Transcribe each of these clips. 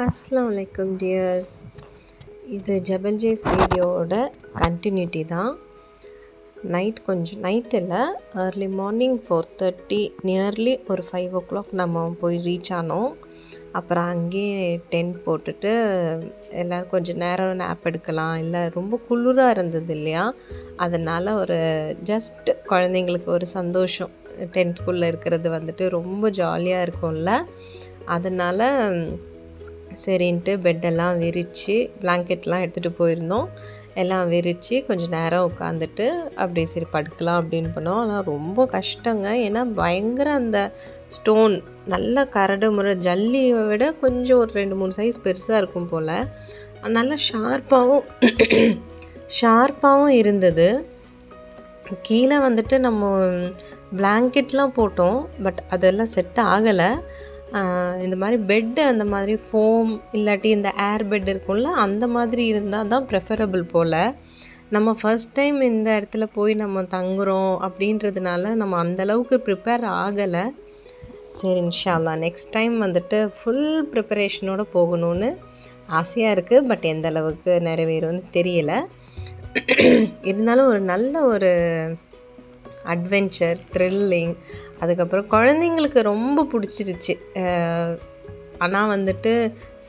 அஸ்ஸலாமு அலைக்கும் டியர்ஸ். இது ஜபல் ஜேஸ் வீடியோவோட கண்டினியூட்டி தான். நைட் இல்லை, ஏர்லி மார்னிங் 4:30 நியர்லி ஒரு 5 o'clock நம்ம போய் ரீச் ஆனோம். அப்புறம் அங்கேயே டென்ட் போட்டுட்டு எல்லோரும் கொஞ்சம் நேரம் நேப் எடுக்கலாம், இல்லை ரொம்ப குளிராக இருந்தது இல்லையா, அதனால் ஒரு ஜஸ்ட் குழந்தைங்களுக்கு ஒரு சந்தோஷம், டென்ட்குள்ளே இருக்கிறது வந்துட்டு ரொம்ப ஜாலியாக இருக்கும்ல, அதனால் சரின்ட்டு பெட்டெல்லாம் விரித்து பிளாங்கெட்லாம் எடுத்துகிட்டு போயிருந்தோம். எல்லாம் விரித்து கொஞ்சம் நேரம் உட்காந்துட்டு அப்படியே சரி படுக்கலாம் அப்படின்னு பண்ணோம். ஆனால் ரொம்ப கஷ்டங்க, ஏன்னா பயங்கர அந்த ஸ்டோன் நல்லா கரடு முறை ஜல்லியை விட கொஞ்சம் ஒரு 2-3 சைஸ் பெருசாக இருக்கும் போல், நல்லா ஷார்ப்பாகவும் இருந்தது. கீழே வந்துட்டு நம்ம பிளாங்கெட்லாம் போட்டோம், பட் அதெல்லாம் செட் ஆகலை. இந்த மாதிரி பெட்டு அந்த மாதிரி ஃபோம் இல்லாட்டி இந்த ஏர் பெட் இருக்கும்ல, அந்த மாதிரி இருந்தால் தான் ப்ரெஃபரபிள் போல். நம்ம ஃபஸ்ட் டைம் இந்த இடத்துல போய் நம்ம தங்குறோம் அப்படின்றதுனால நம்ம அந்தளவுக்கு ப்ரிப்பேர் ஆகலை. சரி, இன்ஷா அல்லாஹ் நெக்ஸ்ட் டைம் வந்துட்டு ஃபுல் ப்ரிப்பரேஷனோடு போகணும்னு ஆசையாக இருக்குது. பட் எந்த அளவுக்கு நிறைவேறும்னு தெரியலை. இருந்தாலும் ஒரு நல்ல ஒரு அட்வென்ச்சர், த்ரில்லிங், அதுக்கப்புறம் குழந்தைங்களுக்கு ரொம்ப பிடிச்சிருச்சு. ஆனால் வந்துட்டு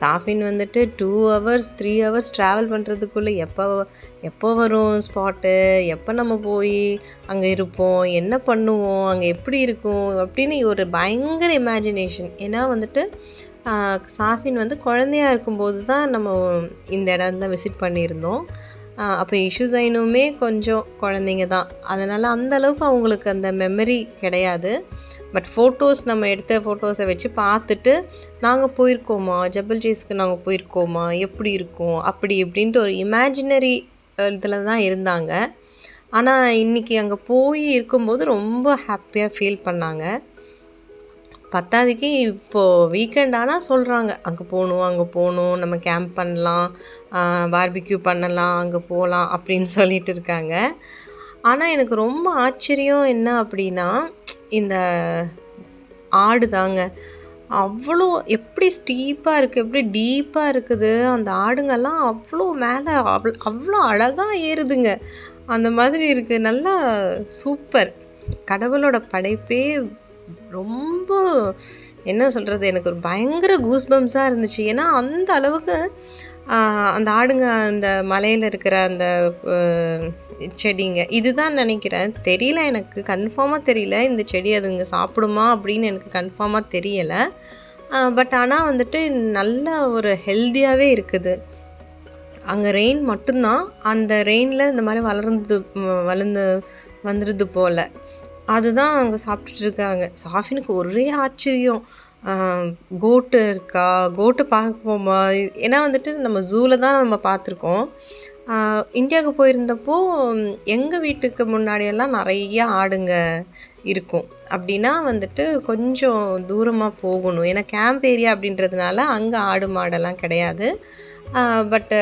சாஃபின் வந்துட்டு 2 hours 3 hours ட்ராவல் பண்ணுறதுக்குள்ளே எப்போ வரும் ஸ்பாட்டு, எப்போ நம்ம போய் அங்கே இருப்போம், என்ன பண்ணுவோம், அங்கே எப்படி இருக்கும் அப்படின்னு ஒரு பயங்கர இமேஜினேஷன். ஏன்னா வந்துட்டு சாஃபின் வந்து குழந்தையாக இருக்கும்போது தான் நம்ம இந்த இடம் தான் விசிட் பண்ணியிருந்தோம். அப்போ இஷுசைனுமே கொஞ்சம் குழந்தைங்க தான், அதனால் அந்தளவுக்கு அவங்களுக்கு அந்த மெமரி கிடையாது. பட் நம்ம எடுத்த ஃபோட்டோஸை வச்சு பார்த்துட்டு நாங்கள் போயிருக்கோமா, ஜபல் ஜேஸ்க்கு நாங்கள் போயிருக்கோமா, எப்படி இருக்கும் அப்படி இப்படின்ட்டு ஒரு இமேஜினரி இதில் தான் இருந்தாங்க. ஆனால் இன்றைக்கி அங்கே போய் இருக்கும்போது ரொம்ப ஹாப்பியாக ஃபீல் பண்ணாங்க. பத்தாவதுக்கு இப்போது வீக்கெண்ட் ஆனால் சொல்கிறாங்க அங்கே போகணும், நம்ம கேம்ப் பண்ணலாம், பார்பிக்யூ பண்ணலாம், அங்கே போகலாம் அப்படின்னு சொல்லிட்டு இருக்காங்க. ஆனால் எனக்கு ரொம்ப ஆச்சரியம் என்ன அப்படின்னா, இந்த ஆடு தாங்க அவ்வளோ எப்படி ஸ்டீப்பாக இருக்குது, எப்படி டீப்பாக இருக்குது. அந்த ஆடுங்கெல்லாம் அவ்வளோ மேலே அவ்வளோ அழகாக ஏறுதுங்க, அந்த மாதிரி இருக்குது. நல்லா சூப்பர், கடவுளோட படைப்பே ரொம்ப என்ன சொல்கிறது, எனக்கு ஒரு பயங்கர கூஸ்பம்ஸாக இருந்துச்சு. ஏன்னா அந்த அளவுக்கு அந்த ஆடுங்க அந்த மலையில் இருக்கிற அந்த செடிங்க இதுதான் நினைக்கிறேன், தெரியல, எனக்கு கன்ஃபார்மாக தெரியல இந்த செடி அதுங்க சாப்பிடுமா அப்படின்னு எனக்கு கன்ஃபார்மாக தெரியலை. பட் ஆனால் வந்துட்டு நல்ல ஒரு ஹெல்த்தியாகவே இருக்குது. அங்கே ரெயின் மட்டும்தான், அந்த ரெயினில் இந்த மாதிரி வளர்ந்து வந்துடுது போல், அதுதான் அங்கே சாப்பிட்டுட்ருக்காங்க. சாஃபினுக்கு ஒரே ஆச்சரியம், கோட்டு இருக்கா, கோட்டு பார்க்க போமா. ஏன்னா வந்துட்டு நம்ம ஜூவில் தான் நம்ம பார்த்துருக்கோம். இந்தியாவுக்கு போயிருந்தப்போ எங்கள் வீட்டுக்கு முன்னாடியெல்லாம் நிறைய ஆடுங்க இருக்கும். அப்படின்னா வந்துட்டு கொஞ்சம் தூரமாக போகணும், ஏன்னா கேம்ப் ஏரியா அப்படின்றதுனால அங்கே ஆடு மாடெல்லாம் கிடையாது. பட்டு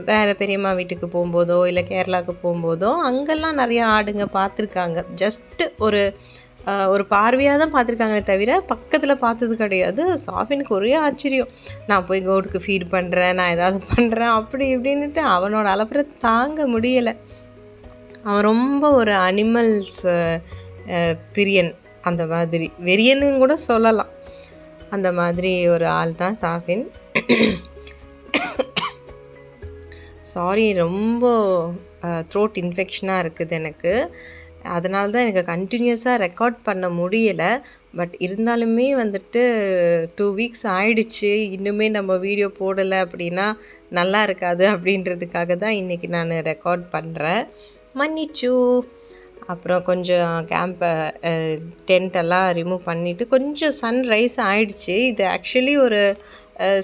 வேறு பெரியம்மா வீட்டுக்கு போகும்போதோ இல்லை கேரளாவுக்கு போகும்போதோ அங்கெல்லாம் நிறையா ஆடுங்க பார்த்துருக்காங்க. ஜஸ்ட்டு ஒரு பார்வையாக தான் பார்த்துருக்காங்க, தவிர பக்கத்தில் பார்த்தது கிடையாது. சாஃபினுக்கு ஒரே ஆச்சரியம், நான் போய் கோட்டுக்கு ஃபீட் பண்ணுறேன், நான் ஏதாவது பண்ணுறேன் அப்படி இப்படின்ட்டு அவனோட அலப்புற தாங்க முடியலை. அவன் ரொம்ப ஒரு அனிமல்ஸ் பிரியன், அந்த மாதிரி வெறியன்னு கூட சொல்லலாம். அந்த மாதிரி ஒரு ஆள் தான் சாஃபின். சாரி, ரொம்ப த்ரோட் இன்ஃபெக்ஷனாக இருக்குது எனக்கு, அதனால தான் எனக்கு கண்டினியூஸாக ரெக்கார்ட் பண்ண முடியலை. பட் இருந்தாலுமே வந்துட்டு 2 weeks ஆயிடுச்சு, இன்னுமே நம்ம வீடியோ போடலை அப்படின்னா நல்லா இருக்காது அப்படின்றதுக்காக தான் இன்றைக்கி நான் ரெக்கார்ட் பண்ணுறேன், மன்னிச்சு. அப்புறம் கொஞ்சம் டென்ட்டெல்லாம் ரிமூவ் பண்ணிவிட்டு கொஞ்சம் சன்ரைஸ் ஆகிடுச்சு. இது ஆக்சுவலி ஒரு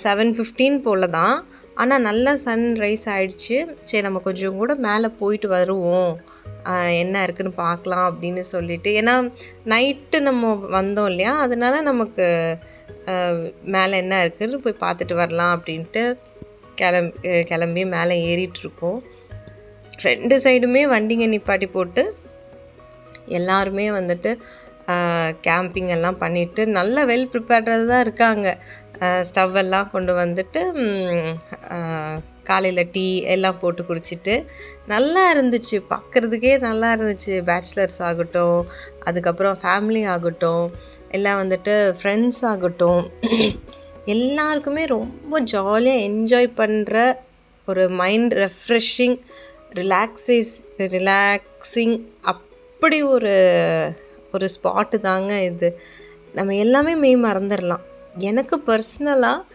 7:15 போல் தான், ஆனால் நல்லா சன்ரைஸ் ஆகிடுச்சு. சரி, நம்ம கொஞ்சம் கூட மேலே போயிட்டு வருவோம், என்ன இருக்குதுன்னு பார்க்கலாம் அப்படின்னு சொல்லிட்டு. ஏன்னா நைட்டு நம்ம வந்தோம் இல்லையா, அதனால் நமக்கு மேலே என்ன இருக்குதுன்னு போய் பார்த்துட்டு வரலாம் அப்படின்ட்டு கிளம்பி மேலே ஏறிட்டுருக்கோம். 2 சைடுமே வண்டிங்க நிப்பாட்டி போட்டு எல்லாருமே வந்துட்டு கேம்பிங் எல்லாம் பண்ணிவிட்டு நல்லா வெல் ப்ரிப்பேர்டாக தான் இருக்காங்க. ஸ்டவ் எல்லாம் கொண்டு வந்துட்டு காலையில் டீ எல்லாம் போட்டு குடிச்சிட்டு நல்லா இருந்துச்சு. பார்க்குறதுக்கே நல்லா இருந்துச்சு. பேச்சுலர்ஸ் ஆகட்டும், அதுக்கப்புறம் ஃபேமிலி ஆகட்டும், எல்லாம் வந்துட்டு ஃப்ரெண்ட்ஸ் ஆகட்டும், எல்லாருக்குமே ரொம்ப ஜாலியாக என்ஜாய் பண்ணுற ஒரு மைண்ட் ரெஃப்ரெஷிங் ரிலாக்ஸிங் அப்படி ஒரு ஸ்பாட்டு தாங்க இது. நம்ம எல்லாமே மறந்துடலாம். எனக்கு பர்சனலாக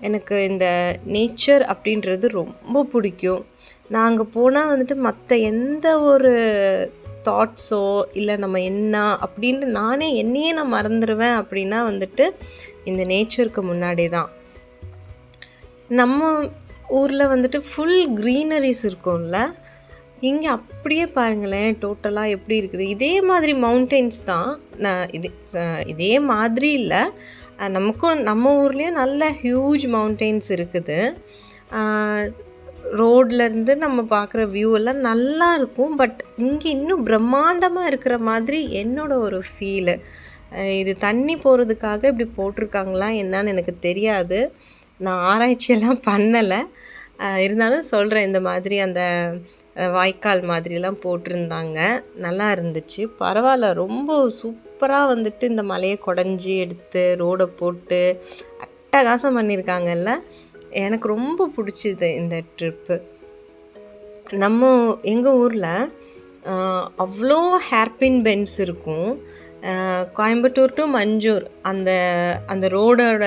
எனக்கு இந்த நேச்சர் அப்படின்றது ரொம்ப பிடிக்கும். நான் அங்கே போனால் வந்துட்டு மற்ற எந்த ஒரு தாட்ஸோ இல்லை நம்ம என்ன அப்படின்னு என்னையே நான் மறந்துடுவேன். அப்படின்னா வந்துட்டு இந்த நேச்சருக்கு முன்னாடி தான். நம்ம ஊரில் வந்துட்டு ஃபுல் க்ரீனரிஸ் இருக்கும்ல, இங்கே அப்படியே பாருங்களேன் டோட்டலாக எப்படி இருக்குது. இதே மாதிரி மவுண்டெயின்ஸ் தான். இதே மாதிரி இல்லை, நம்ம ஊர்லேயும் நல்ல ஹியூஜ் மவுண்டெயின்ஸ் இருக்குது. ரோட்லேருந்து நம்ம பார்க்குற வியூ எல்லாம் நல்லா இருக்கும். பட் இங்கே இன்னும் பிரம்மாண்டமாக இருக்கிற மாதிரி என்னோட ஒரு ஃபீலு. இது தண்ணி போகிறதுக்காக இப்படி போட்டிருக்காங்களா என்னன்னு எனக்கு தெரியாது. நான் ஆராய்ச்சியெல்லாம் பண்ணலை. இருந்தாலும் சொல்கிறேன், இந்த மாதிரி அந்த வாய்க்கால் மாதிரிலாம் போட்டிருந்தாங்க. நல்லா இருந்துச்சு. பரவாயில்ல, ரொம்ப சூப்பராக வந்துட்டு இந்த மலையை குடஞ்சி எடுத்து ரோடை போட்டு அட்டகாசம் பண்ணியிருக்காங்கல்ல. எனக்கு ரொம்ப பிடிச்சிது இந்த ட்ரிப்பு. எங்கள் ஊரில் அவ்வளோ ஹேர்பின் பென்ஸ் இருக்கும். கோயம்புத்தூர் டு மஞ்சூர் அந்த ரோடோட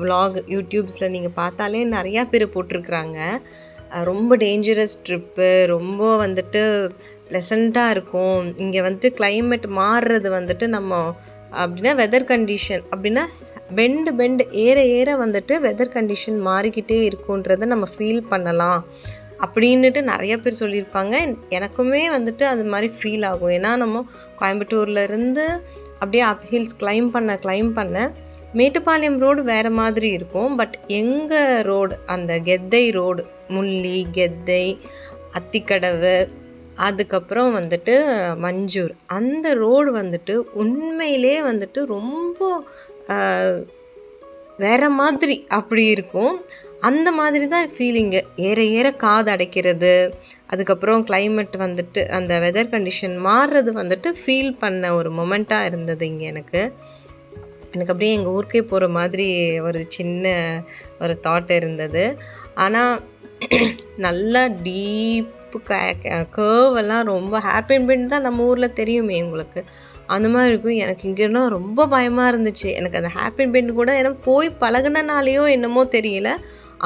விலாக் யூடியூப்ஸில் நீங்கள் பார்த்தாலே நிறையா பேர் போட்டிருக்குறாங்க. ரொம்ப டேஞ்சரஸ் ட்ரிப்பு, ரொம்ப வந்துட்டு ப்ளசண்ட்டாக இருக்கும். இங்கே வந்துட்டு கிளைமேட் மாறுறது வந்துட்டு நம்ம அப்படின்னா வெதர் கண்டிஷன் அப்படின்னா பெண்டு ஏற வந்துட்டு வெதர் கண்டிஷன் மாறிக்கிட்டே இருக்குன்றதை நம்ம ஃபீல் பண்ணலாம் அப்படின்ட்டு நிறைய பேர் சொல்லியிருப்பாங்க. எனக்குமே வந்துட்டு அது மாதிரி ஃபீல் ஆகும். ஏன்னா நம்ம கோயம்புத்தூர்லேருந்து அப்படியே அப்ஹில்ஸ் கிளைம் பண்ண மேட்டுப்பாளையம் ரோடு வேறு மாதிரி இருக்கும். பட் எங்கள் ரோடு அந்த கெத்தை ரோடு, முள்ளி, கெத்தை, அத்திக்கடவு, அதுக்கப்புறம் வந்துட்டு மஞ்சூர், அந்த ரோடு வந்துட்டு உண்மையிலே வந்துட்டு ரொம்ப வேறு மாதிரி அப்படி இருக்கும். அந்த மாதிரி தான் ஃபீலிங்கு. ஏற காது அடைக்கிறது, அதுக்கப்புறம் கிளைமேட் வந்துட்டு அந்த வெதர் கண்டிஷன் மாறுறது வந்துட்டு ஃபீல் பண்ண ஒரு மொமெண்ட்டாக இருந்தது இங்கே எனக்கு அப்படியே எங்கள் ஊருக்கே போகிற மாதிரி ஒரு சின்ன ஒரு தாட் இருந்தது. ஆனால் நல்லா டீப்பு கர்வெல்லாம் ரொம்ப ஹேர்பின் பெண்ட் தான் நம்ம ஊரில் தெரியுமே உங்களுக்கு, அந்த மாதிரி இருக்கும். எனக்கு இங்கேனா ரொம்ப பயமாக இருந்துச்சு. எனக்கு அந்த ஹேர்பின் பெண்ட் கூட எனக்கு போய் பழகுனனாலேயோ என்னமோ தெரியல,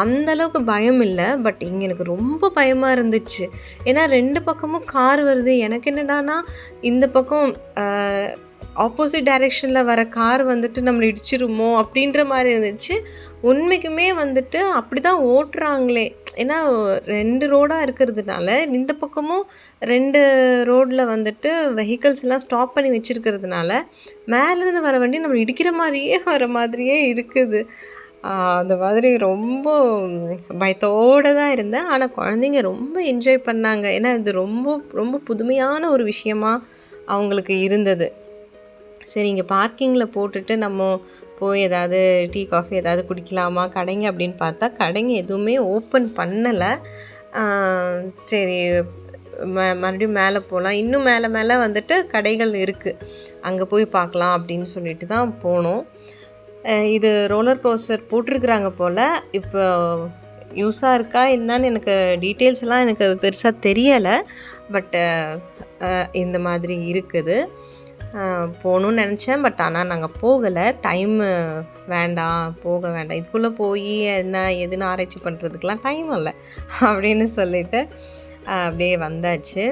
அந்தளவுக்கு பயம் இல்லை. பட் இங்கே எனக்கு ரொம்ப பயமாக இருந்துச்சு. ஏன்னா 2 பக்கமும் கார் வருது. எனக்கு என்னடானா இந்த பக்கம் ஆப்போசிட் டைரெக்ஷனில் வர கார் வந்துட்டு நம்மளை இடிச்சிருமோ அப்படின்ற மாதிரி இருந்துச்சு. உண்மைக்குமே வந்துட்டு அப்படி தான் ஓட்டுறாங்களே. ஏன்னா 2 ரோடாக இருக்கிறதுனால இந்த பக்கமும் 2 ரோடில் வந்துட்டு வெஹிக்கல்ஸ்லாம் ஸ்டாப் பண்ணி வச்சுருக்கிறதுனால மேலேருந்து வர வண்டி நம்ம இடிக்கிற மாதிரியே இருக்குது. அந்த மாதிரி ரொம்ப பயத்தோடு தான் இருந்தேன். ஆனால் குழந்தைங்க ரொம்ப என்ஜாய் பண்ணாங்க. ஏன்னா இது ரொம்ப ரொம்ப புதுமையான ஒரு விஷயமா அவங்களுக்கு இருந்தது. சரி, இங்கே பார்க்கிங்கில் போட்டுட்டு நம்ம போய் ஏதாவது டீ காஃபி ஏதாவது குடிக்கலாமா கடைங்க அப்படின்னு பார்த்தா கடைங்க எதுவுமே ஓப்பன் பண்ணலை. சரி, மறுபடியும் மேலே போகலாம். இன்னும் மேலே வந்துட்டு கடைகள் இருக்குது, அங்கே போய் பார்க்கலாம் அப்படின்னு சொல்லிட்டு தான் போனோம். இது ரோலர் கோஸ்டர் போட்டிருக்குறாங்க போல். இப்போ யூஸாக இருக்கா என்னன்னு எனக்கு டீட்டெயில்ஸ்லாம் எனக்கு பெருசாக தெரியலை. பட்டு இந்த மாதிரி இருக்குது. போகணுன்னு நினச்சேன். பட் ஆனால் நாங்கள் போகலை. டைமு போக வேண்டாம், இதுக்குள்ளே போய் என்ன எதுன்னு ஆராய்ச்சி பண்ணுறதுக்கெலாம் டைம் இல்லை அப்படின்னு சொல்லிவிட்டு அப்படியே வந்தாச்சு.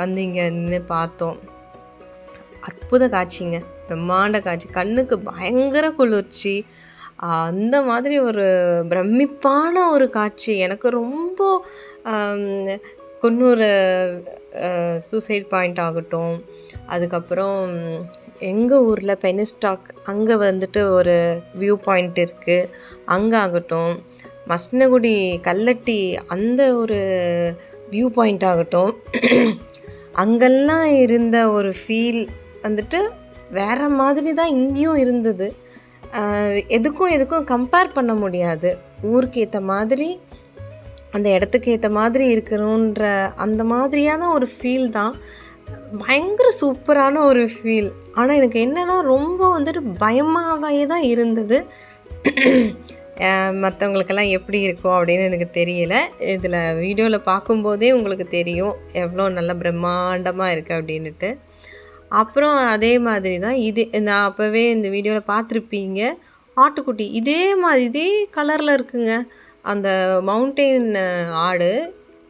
வந்து இங்கே நின்று பார்த்தோம். அற்புத காட்சிங்க, பிரம்மாண்ட காட்சி, கண்ணுக்கு பயங்கர குளிர்ச்சி. அந்த மாதிரி ஒரு பிரமிப்பான ஒரு காட்சி. எனக்கு ரொம்ப குன்னூர் சூசைட் பாயிண்ட் ஆகட்டும், அதுக்கப்புறம் எங்கள் ஊரில் பெனிஸ்டாக் அங்கே வந்துட்டு ஒரு வியூ பாயிண்ட் இருக்குது, அங்கே ஆகட்டும், மஸ்னகுடி கல்லட்டி அந்த ஒரு வியூ பாயிண்ட் ஆகட்டும், அங்கெல்லாம் இருந்த ஒரு ஃபீல் வந்துட்டு வேறு மாதிரி தான் இங்கேயும் இருந்தது. எதுக்கும் கம்பேர் பண்ண முடியாது. ஊருக்கு ஏற்ற மாதிரி, அந்த இடத்துக்கு ஏற்ற மாதிரி இருக்கணுன்ற அந்த மாதிரியான ஒரு ஃபீல் தான். பயங்கர சூப்பரான ஒரு ஃபீல். ஆனால் எனக்கு என்னென்னா ரொம்ப வந்துட்டு பயமாகவே தான் இருந்தது. மற்றவங்களுக்கெல்லாம் எப்படி இருக்கும் அப்படின்னு எனக்கு தெரியல. இதில் வீடியோவில் பார்க்கும்போதே உங்களுக்கு தெரியும் எவ்வளோ நல்ல பிரம்மாண்டமாக இருக்குது அப்படின்ட்டு. அப்புறம் அதே மாதிரி தான் இது நான் அப்போவே இந்த வீடியோவில் பார்த்துருப்பீங்க. ஆட்டுக்குட்டி இதே கலரில் இருக்குங்க. அந்த மவுண்டெயின் ஆடு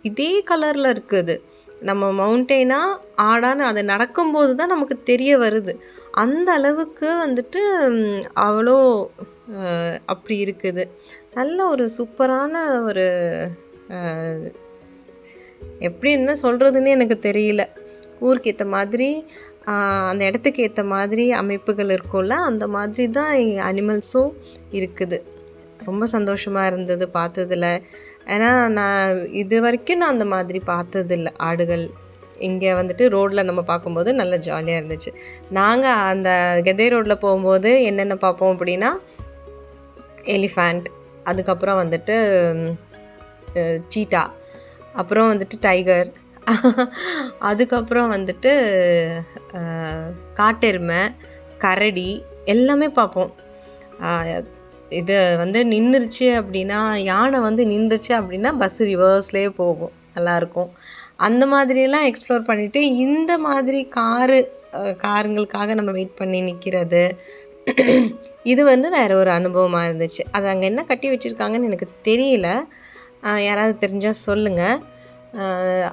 இதே கலரில் இருக்குது. நம்ம மவுண்டெயினா ஆடான்னு அது நடக்கும்போது தான் நமக்கு தெரிய வருது. அந்த அளவுக்கு வந்துட்டு அவ்வளோ அப்படி இருக்குது. நல்ல ஒரு சூப்பரான ஒரு எப்படி என்ன சொல்கிறதுன்னே எனக்கு தெரியல. ஊருக்கு ஏற்ற மாதிரி அந்த இடத்துக்கு ஏற்ற மாதிரி அமைப்புகள் இருக்கும்ல, அந்த மாதிரி தான் அனிமல்ஸும் இருக்குது. ரொம்ப சந்தோஷமாக இருந்தது பார்த்ததில். ஏன்னா நான் இது வரைக்கும் நான் அந்த மாதிரி பார்த்ததில்ல ஆடுகள். இங்கே வந்துட்டு ரோட்டில் நம்ம பார்க்கும்போது நல்ல ஜாலியாக இருந்துச்சு. நாங்கள் அந்த கெதை ரோட்டில் போகும்போது என்னென்ன பார்ப்போம் அப்படின்னா, எலிஃபண்ட், அதுக்கப்புறம் வந்துட்டு சீட்டா, அப்புறம் வந்துட்டு டைகர், அதுக்கப்புறம் வந்துட்டு காட்டெருமை, கரடி எல்லாமே பார்ப்போம். இது வந்து நின்றுச்சு அப்படின்னா, யானை வந்து நின்றுச்சு அப்படின்னா பஸ் ரிவர்ஸ்லேயே போகும், நல்லாயிருக்கும். அந்த மாதிரியெல்லாம் எக்ஸ்ப்ளோர் பண்ணிவிட்டு இந்த மாதிரி காருங்களுக்காக நம்ம வெயிட் பண்ணி நிற்கிறது, இது வந்து வேறு ஒரு அனுபவமாக இருந்துச்சு. அது அங்கே என்ன கட்டி வச்சுருக்காங்கன்னு எனக்கு தெரியல. யாராவது தெரிஞ்சால் சொல்லுங்கள்.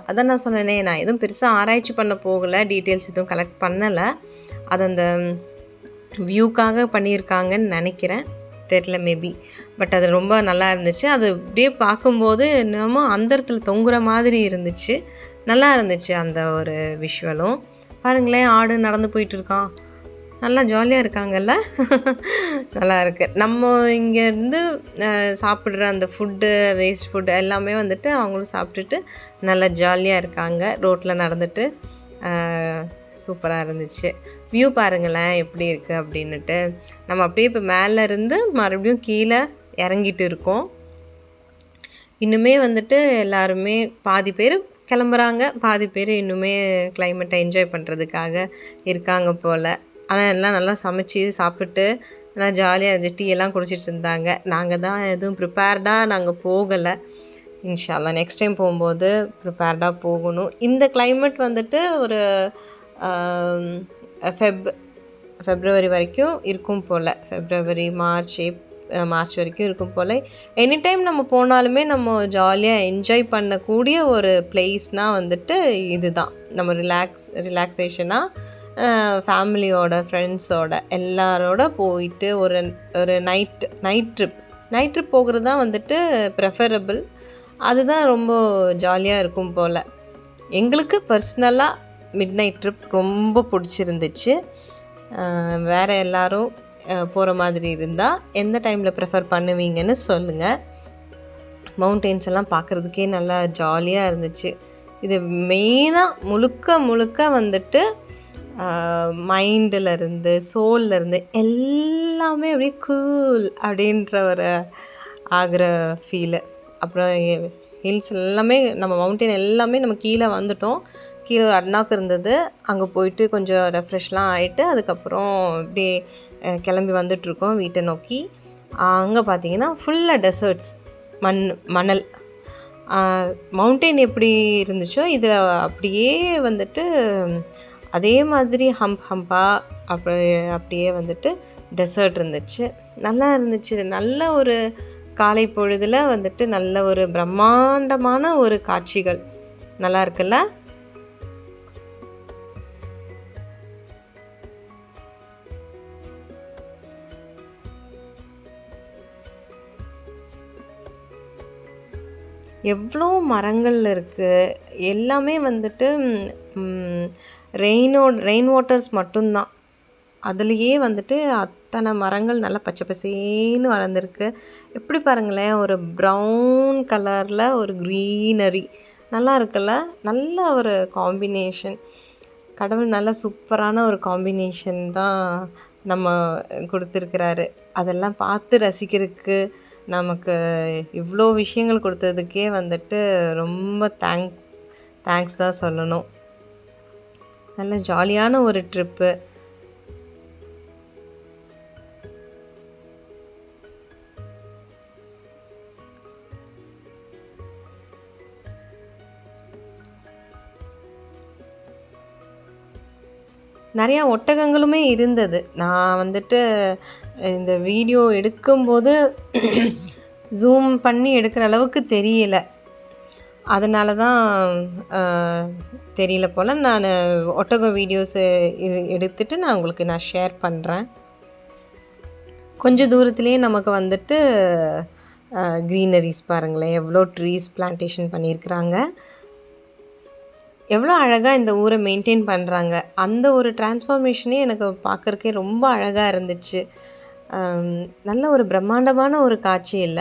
அதான் நான் சொன்னேனே, நான் எதுவும் பெருசாக ஆராய்ச்சி பண்ண போகலை, டீட்டெயில்ஸ் எதுவும் கலெக்ட் பண்ணலை. அது அந்த வியூக்காக பண்ணியிருக்காங்கன்னு நினைக்கிறேன், தெரில மேபி. பட் அது ரொம்ப நல்லா இருந்துச்சு. அது அப்படியே பார்க்கும்போது என்னமோ அந்தரத்தில் தொங்குற மாதிரி இருந்துச்சு. நல்லா இருந்துச்சு அந்த ஒரு விஷுவலும். பாருங்களேன், ஆடு நடந்து போயிட்டுருக்கான், நல்லா ஜாலியாக இருக்காங்கல்ல. நல்லா இருக்குது. நம்ம இங்கேருந்து சாப்பிட்ற அந்த ஃபுட்டு, வேஸ்ட் ஃபுட்டு எல்லாமே வந்துட்டு அவங்களும் சாப்பிட்டுட்டு நல்லா ஜாலியாக இருக்காங்க ரோட்டில் நடந்துட்டு. சூப்பராக இருந்துச்சு. வியூ பாருங்களேன் எப்படி இருக்குது அப்படின்னுட்டு. நம்ம அப்படியே இப்போ மேலேருந்து மறுபடியும் கீழே இறங்கிட்டு இருக்கோம். இன்னுமே வந்துட்டு எல்லாருமே பாதி பேர் கிளம்புறாங்க, பாதி பேர் இன்னுமே கிளைமேட்டை என்ஜாய் பண்ணுறதுக்காக இருக்காங்க போல். ஆனால் எல்லாம் நல்லா சமைச்சி சாப்பிட்டு நல்லா ஜாலியாக இருந்துச்சு. டீ எல்லாம் குடிச்சிட்டு இருந்தாங்க. நாங்கள் தான் எதுவும் ப்ரிப்பேர்டாக நாங்கள் போகலை. இன்ஷா அல்லாஹ் நெக்ஸ்ட் டைம் போகும்போது ப்ரிப்பேர்டாக போகணும். இந்த கிளைமேட் வந்துட்டு ஒரு ஃபெப்ரவரி வரைக்கும் இருக்கும் போல். ஃபெப்ரவரி, மார்ச் வரைக்கும் இருக்கும் போல். எனி டைம் நம்ம போனாலுமே நம்ம ஜாலியாக என்ஜாய் பண்ணக்கூடிய ஒரு பிளேஸ்னால் வந்துட்டு இது தான். நம்ம ரிலாக்ஸேஷனாக ஃபேமிலியோட, ஃப்ரெண்ட்ஸோட எல்லாரோட போயிட்டு ஒரு நைட் ட்ரிப் போகிறது தான் வந்துட்டு ப்ரெஃபரபிள். அதுதான் ரொம்ப ஜாலியாக இருக்கும் போல். எங்களுக்கு பர்சனலாக மிட் நைட் ட்ரிப் ரொம்ப பிடிச்சிருந்துச்சு. வேறு எல்லோரும் போகிற மாதிரி இருந்தால் எந்த டைமில் ப்ரிஃபர் பண்ணுவீங்கன்னு சொல்லுங்கள். மவுண்டெயின்ஸ் எல்லாம் பார்க்குறதுக்கே நல்லா ஜாலியாக இருந்துச்சு. இது மெயினாக முழுக்க வந்துட்டு மைண்டிலேருந்து, சோல்லேருந்து எல்லாமே அப்படியே கூல் அப்படின்ற ஒரு ஆகிற ஃபீலு. அப்புறம் ஹில்ஸ் எல்லாமே, நம்ம மவுண்டெயின் எல்லாமே நம்ம கீழே வந்துட்டோம். கீழே ஒரு அட்னாக் இருந்தது, அங்கே போயிட்டு கொஞ்சம் ரெஃப்ரெஷ்லாம் ஆகிட்டு அதுக்கப்புறம் இப்படியே கிளம்பி வந்துட்ருக்கோம் வீட்டை நோக்கி. அங்கே பார்த்தீங்கன்னா ஃபுல்லாக டெசர்ட்ஸ், மணல். மவுண்டெயின் எப்படி இருந்துச்சோ இதில் அப்படியே வந்துட்டு அதே மாதிரி ஹம்பாக அப்படியே வந்துட்டு டெசர்ட் இருந்துச்சு. நல்லா இருந்துச்சு. நல்ல ஒரு காலை பொழுதில் வந்துட்டு நல்ல ஒரு பிரம்மாண்டமான ஒரு காட்சிகள். நல்லா இருக்குல்ல? எவ்வளோ மரங்கள் இருக்குது. எல்லாமே வந்துட்டு ரெயின் வாட்டர்ஸ் மட்டும்தான். அதுலேயே வந்துட்டு அத்தனை மரங்கள் நல்லா பச்சை பசேன்னு வளர்ந்துருக்கு. எப்படி பாருங்களேன், ஒரு ப்ரௌன் கலரில் ஒரு க்ரீனரி. நல்லா இருக்குல்ல? நல்ல ஒரு காம்பினேஷன். கடவுள் நல்ல சூப்பரான ஒரு காம்பினேஷன் தான் நம்ம குடுத்துருக்கிறாரு. அதெல்லாம் பார்த்து ரசிக்கிறதுக்கு, நமக்கு இவ்ளோ விஷயங்கள் குடுத்ததுக்கே வந்துட்டு ரொம்ப தேங்க்ஸ் தான் சொல்லணும். நல்ல ஜாலியான ஒரு ட்ரிப்பு. நெறையா ஒட்டகங்களுமே இருந்தது. நான் வந்துட்டு இந்த வீடியோ எடுக்கும்போது ஜூம் பண்ணி எடுக்கிற அளவுக்கு தெரியல. அதனால தான் அ தெரியல போல. நானு ஒட்டகம் வீடியோஸு எடுத்துட்டு நான் உங்களுக்கு ஷேர் பண்றேன். கொஞ்ச தூரத்திலேயே நமக்கு வந்துட்டு க்ரீனரீஸ் பாருங்களேன். எவ்வளோ ட்ரீஸ் பிளான்டேஷன் பண்ணியிருக்கிறாங்க. எவ்வளோ அழகா இந்த ஊரை மெயின்டெயின் பண்ணுறாங்க. அந்த ஒரு டிரான்ஸ்ஃபார்மேஷனே எனக்கு பார்க்கறக்கே ரொம்ப அழகா இருந்துச்சு. நல்ல ஒரு பிரம்மாண்டமான ஒரு காட்சி இல்ல?